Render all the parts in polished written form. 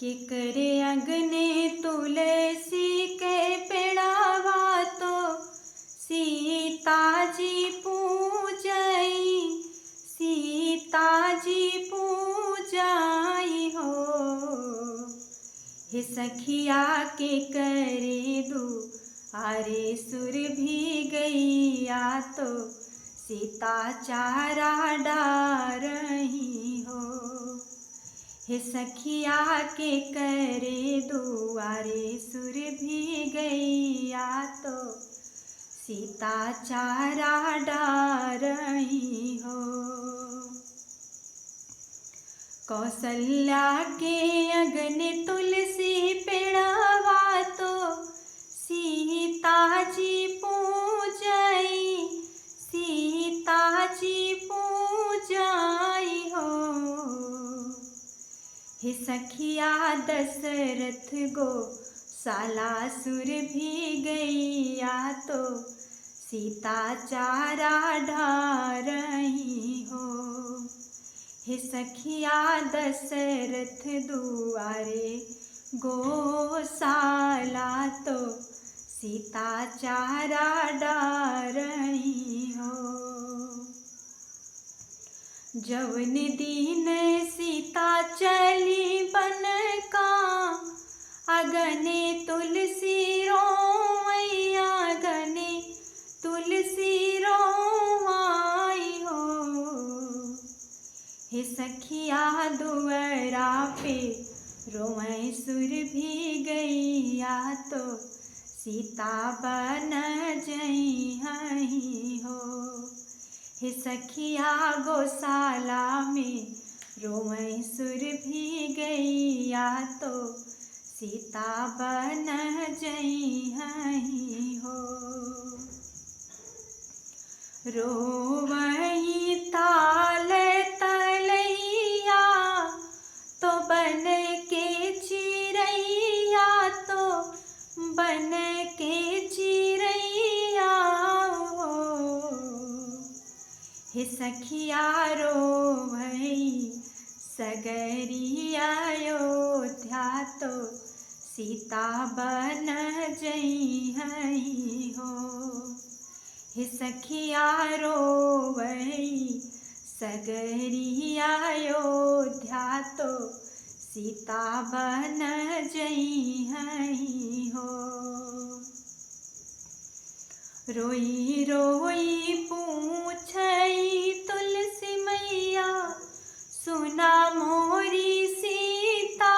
के करे अगने तुलसी के पेड़ावा तो सीता जी पूजई, सीता जी पूजाई हो। हे सखिया के करे दू आरे सुर भी गैया तो सीता चारा डारही हो। हे सखिया के करे दुआरे सुर भी गैया तो सीता चारा डारही हो। कौशल्या के अगने तुलसी पेड़वा तो सीता जी पूजई, सीता जी पूजाई हो। हे सखिया दशरथ गो साला सुर भी गैया तो सीता चारा ढारही हो। हे सखिया दशरथ दुआरे गोशाला तो सीता चारा डारही हो। जवन दीन सीता चली बन का अगने तुलसी रोवैया, अगने तुलसी रोवाई हो। हे सखिया दुअरा पे रोवै सुर भी गैया तो सीता बन जई हो। हे सखिया गौशाला में रोवै सुर भी गैया तो सीता बन जई हो। रोवई ताल तलैया तो बन के चिरैया, तो बन के चिरैया हो। हे सखिया रोवई सगरी अयोध्या तो सीता बन जई हो। हे सखिया रोवई सगरी अयोध्या तो सीता बन जई हो। रोई रोई पूछई तुलसी मैया सुना मोरी सीता,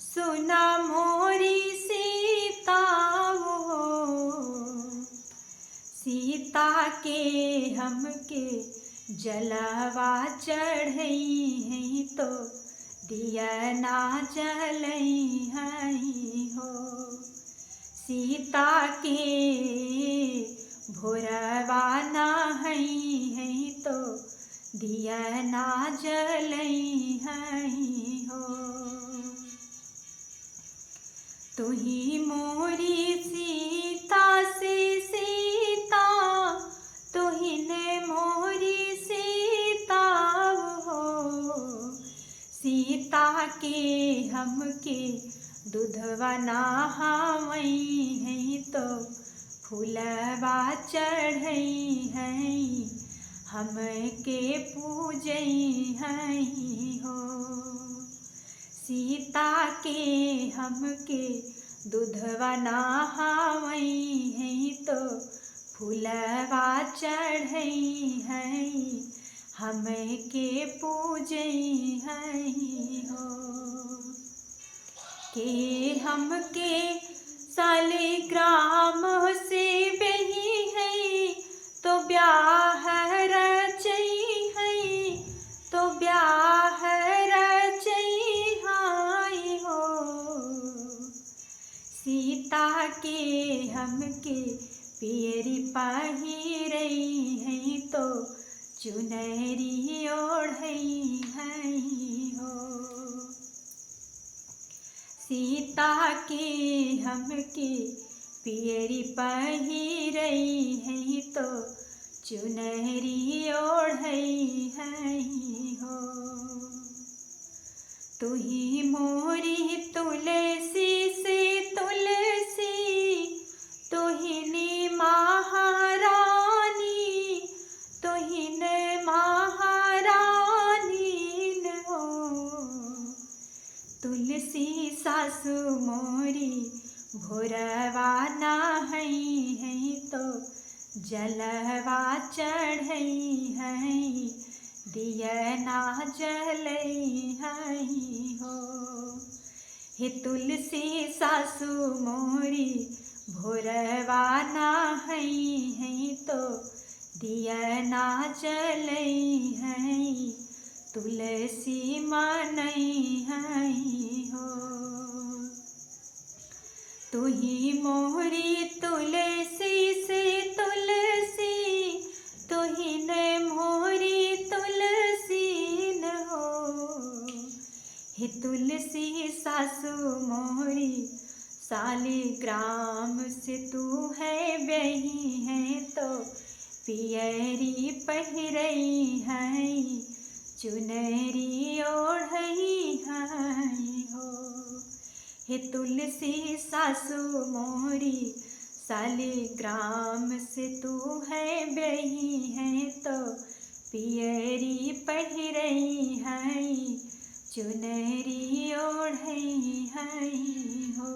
सुना मोरी सीता हो। सीता के हमके जलवा चढ़ई है तो दिया ना जलई हो। सीता के भोरवा ना है तो दिया ना जलई हो। तुही मोरी सीता से सीता, तुहिने मोरी सीता हो। सीता के हमके दूधवा नहावई है तो फूलवा चढ़ई है हमके पूजई हो। सीता के हमके दूधवा नहावई है तो फूलवा चढ़ई है हमके पूजई हो। के हमके शालिग्राम से बही है तो ब्याह रचई है, तो ब्याह रचई हो। सीता के हमके पियरी पहिरई है तो चुनरी ओढ़ई हो। सीता के हमके पियरी पहिरई है तो चुनरी ओढ़ई हो। तू ही मोरी तुलसी से तुलसी, तू ही नी महारानी, तू ही न महारानी न हो। तुलसी सासु मोरी भोरवा नहई है तो जलवा चढ़ई है, दियना जलई है हो। हे तुलसी सासु मोरी भोरवा नहई है तो दियना जलई है, तुलसी मनई है हो। तू ही मोरी तुलसी से तुलसी, तू ही न मोरी तुलसी न हो। हे तुलसी सासु मोरी शालिग्राम से तू है बही है तो पियरी पहिरई है, चुनरी ओढ़ई है हो। हे तुलसी सासु मोरी शालिग्राम से तू है बही है तो पियरी पहिरई है, चुनरी ओढ़ई है हो।